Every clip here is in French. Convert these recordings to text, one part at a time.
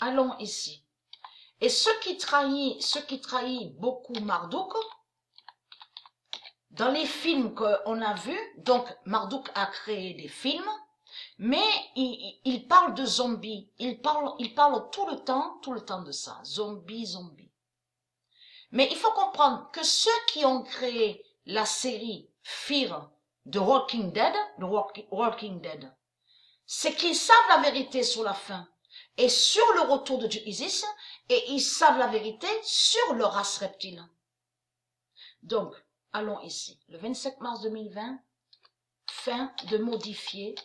allons ici. Et ce qui trahit beaucoup Marduk, dans les films qu'on a vus, donc Marduk a créé des films, mais il parle de zombies. Il parle tout le temps de ça. Zombies. Mais il faut comprendre que ceux qui ont créé la série Fear de Walking Dead, c'est qu'ils savent la vérité sur la fin et sur le retour de Dieu Isis, et ils savent la vérité sur le race reptile. Donc, allons ici. Le 27 mars 2020, fin de modifier.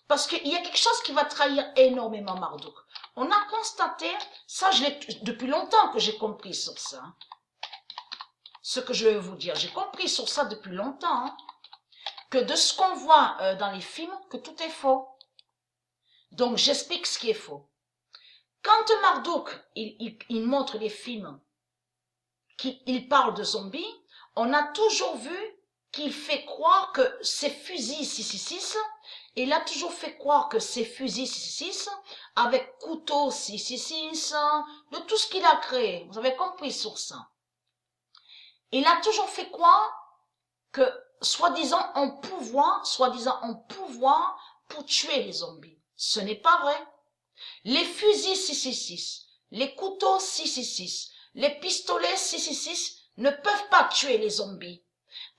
Parce qu'il y a quelque chose qui va trahir énormément Marduk. On a constaté, ça depuis longtemps que j'ai compris sur ça. Ce que je vais vous dire, j'ai compris sur ça depuis longtemps, que de ce qu'on voit dans les films, que tout est faux. Donc j'explique ce qui est faux. Quand Marduk, il montre les films, qu'il parle de zombies, on a toujours vu qu'il fait croire que ces fusils 666, il a toujours fait croire que ces fusils 666, avec couteau 666, de tout ce qu'il a créé, vous avez compris sur ça. Il a toujours fait croire que, soi-disant en pouvoir pour tuer les zombies. Ce n'est pas vrai. Les fusils 666, les couteaux 666, les pistolets 666 ne peuvent pas tuer les zombies.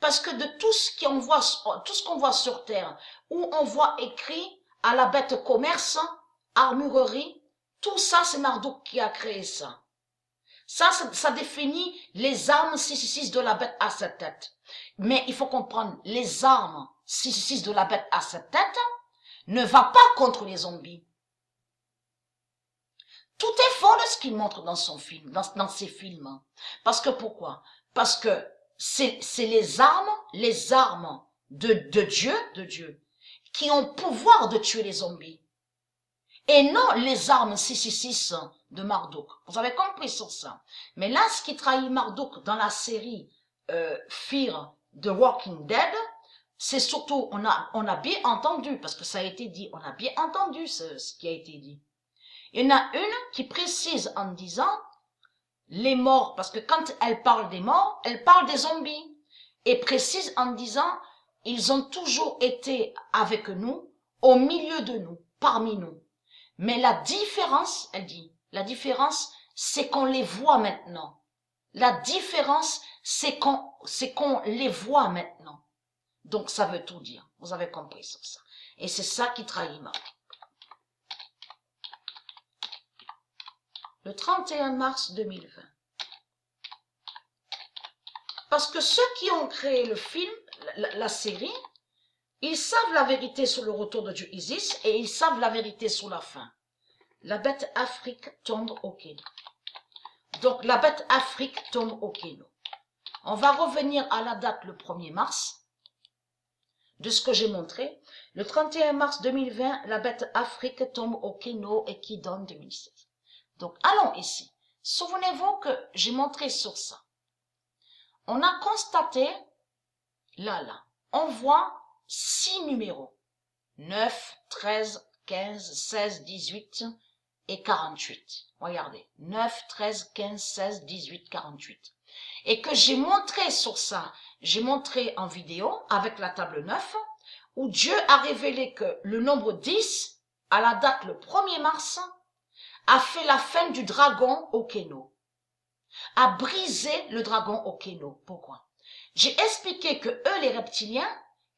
Parce que de tout ce qu'on voit sur Terre, où on voit écrit à la bête commerce, armurerie, tout ça c'est Marduk qui a créé ça. Ça définit les armes 666 de la bête à sept têtes. Mais il faut comprendre, les armes 666 de la bête à sept têtes ne va pas contre les zombies. Tout est faux de ce qu'il montre dans son film, dans ses films. Parce que pourquoi? Parce que c'est les armes de Dieu, qui ont pouvoir de tuer les zombies. Et non les armes 666 de Marduk. Vous avez compris sur ça. Mais là, ce qui trahit Marduk dans la série Fear de Walking Dead, c'est surtout, on a bien entendu, parce que ça a été dit, on a bien entendu ce qui a été dit. Il y en a une qui précise en disant les morts, parce que quand elle parle des morts, elle parle des zombies. Et précise en disant, ils ont toujours été avec nous, au milieu de nous, parmi nous. Mais la différence, elle dit, la différence, c'est qu'on les voit maintenant. La différence, c'est qu'on les voit maintenant. Donc ça veut tout dire. Vous avez compris sur ça. Et c'est ça qui trahit Marduk. Le 31 mars 2020. Parce que ceux qui ont créé le film, la série, ils savent la vérité sur le retour de Dieu Isis et ils savent la vérité sur la fin. La bête Afrique tombe au Kéno. Donc la bête Afrique tombe au Kéno. On va revenir à la date le 1er mars de ce que j'ai montré. Le 31 mars 2020, la bête Afrique tombe au Kéno et qui donne 2016. Donc allons ici. Souvenez-vous que j'ai montré sur ça. On a constaté, là, on voit 6 numéros. 9, 13, 15, 16, 18 et 48. Regardez, 9, 13, 15, 16, 18, 48. Et que j'ai montré sur ça, j'ai montré en vidéo avec la table 9, où Dieu a révélé que le nombre 10, à la date le 1er mars, a fait la fin du dragon au Kéno. A brisé le dragon au Kéno. Pourquoi? J'ai expliqué que eux, les reptiliens,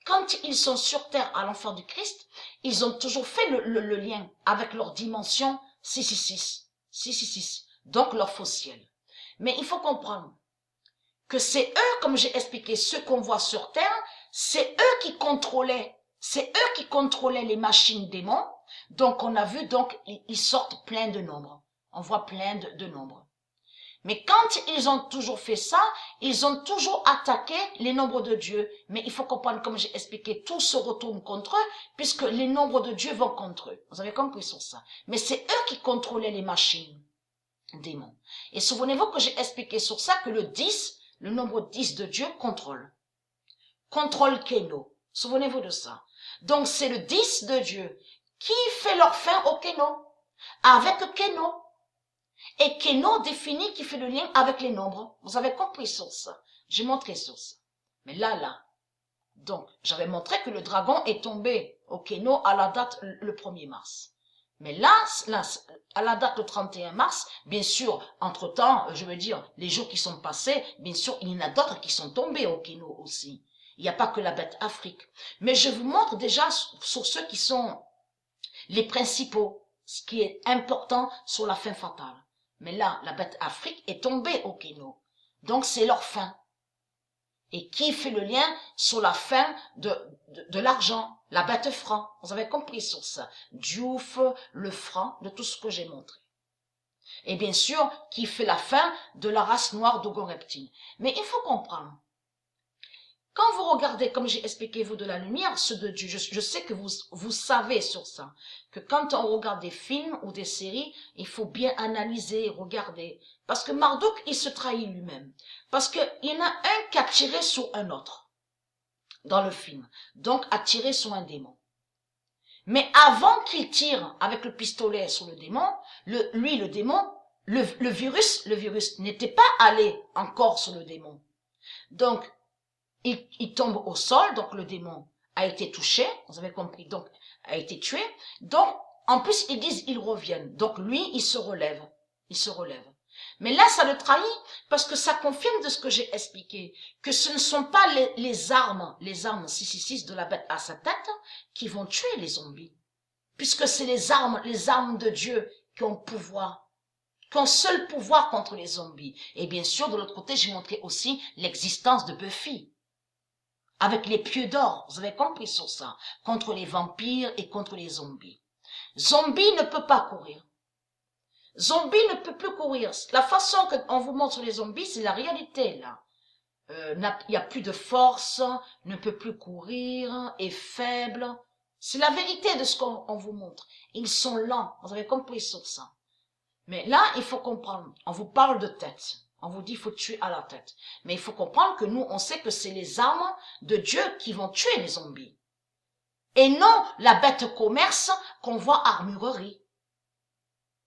quand ils sont sur terre à l'enfant du Christ, ils ont toujours fait le lien avec leur dimension 666, donc leur faux ciel. Mais il faut comprendre que c'est eux, comme j'ai expliqué, ceux qu'on voit sur terre, c'est eux qui contrôlaient les machines démons. Donc on a vu, donc ils sortent plein de nombres. On voit plein de nombres. Mais quand ils ont toujours fait ça, ils ont toujours attaqué les nombres de Dieu. Mais il faut comprendre, comme j'ai expliqué, tout se retourne contre eux, puisque les nombres de Dieu vont contre eux. Vous avez compris sur ça. Mais c'est eux qui contrôlaient les machines démons. Et souvenez-vous que j'ai expliqué sur ça que le 10, le nombre 10 de Dieu contrôle. Contrôle Kéno. Souvenez-vous de ça. Donc c'est le 10 de Dieu qui fait leur fin au Kéno. avec Keno. Et Keno définit qui fait le lien avec les nombres. Vous avez compris sur ça. J'ai montré sur ça. Mais là. Donc, j'avais montré que le dragon est tombé au Keno à la date le 1er mars. Mais là, à la date le 31 mars, bien sûr, entre-temps, je veux dire, les jours qui sont passés, bien sûr, il y en a d'autres qui sont tombés au Keno aussi. Il n'y a pas que la bête Afrique. Mais je vous montre déjà sur ceux qui sont les principaux, ce qui est important sur la fin fatale. Mais là, la bête Afrique est tombée au Keno. Donc, c'est leur fin. Et qui fait le lien sur la fin de l'argent, la bête franc. Vous avez compris sur ça. Diouf, le franc, de tout ce que j'ai montré. Et bien sûr, qui fait la fin de la race noire d'Ogoreptine. Mais il faut comprendre. Quand vous regardez, comme j'ai expliqué vous, de la lumière, ceux de Dieu, je sais que vous savez sur ça, que quand on regarde des films ou des séries, il faut bien analyser, regarder. Parce que Marduk, il se trahit lui-même. Parce qu'il y en a un qui a tiré sur un autre dans le film. Donc, a tiré sur un démon. Mais avant qu'il tire avec le pistolet sur le démon, le démon, le virus n'était pas allé encore sur le démon. Donc, il tombe au sol, donc le démon a été touché, vous avez compris, donc a été tué. Donc, en plus, ils disent ils reviennent. Donc lui, il se relève. Mais là, ça le trahit parce que ça confirme de ce que j'ai expliqué, que ce ne sont pas les armes 666 de la bête à sa tête qui vont tuer les zombies. Puisque c'est les armes de Dieu qui ont pouvoir, qui ont seul pouvoir contre les zombies. Et bien sûr, de l'autre côté, j'ai montré aussi l'existence de Buffy. Avec les pieux d'or, vous avez compris sur ça, contre les vampires et contre les zombies. Zombie ne peut pas courir. Zombie ne peut plus courir. La façon qu'on vous montre les zombies, c'est la réalité, là. Il n'y a plus de force, ne peut plus courir, est faible. C'est la vérité de ce qu'on vous montre. Ils sont lents, vous avez compris sur ça. Mais là, il faut comprendre, on vous parle de tête. On vous dit, il faut tuer à la tête. Mais il faut comprendre que nous, on sait que c'est les armes de Dieu qui vont tuer les zombies. Et non la bête commerce qu'on voit armurerie.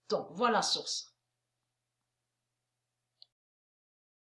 Donc, voilà sur ça.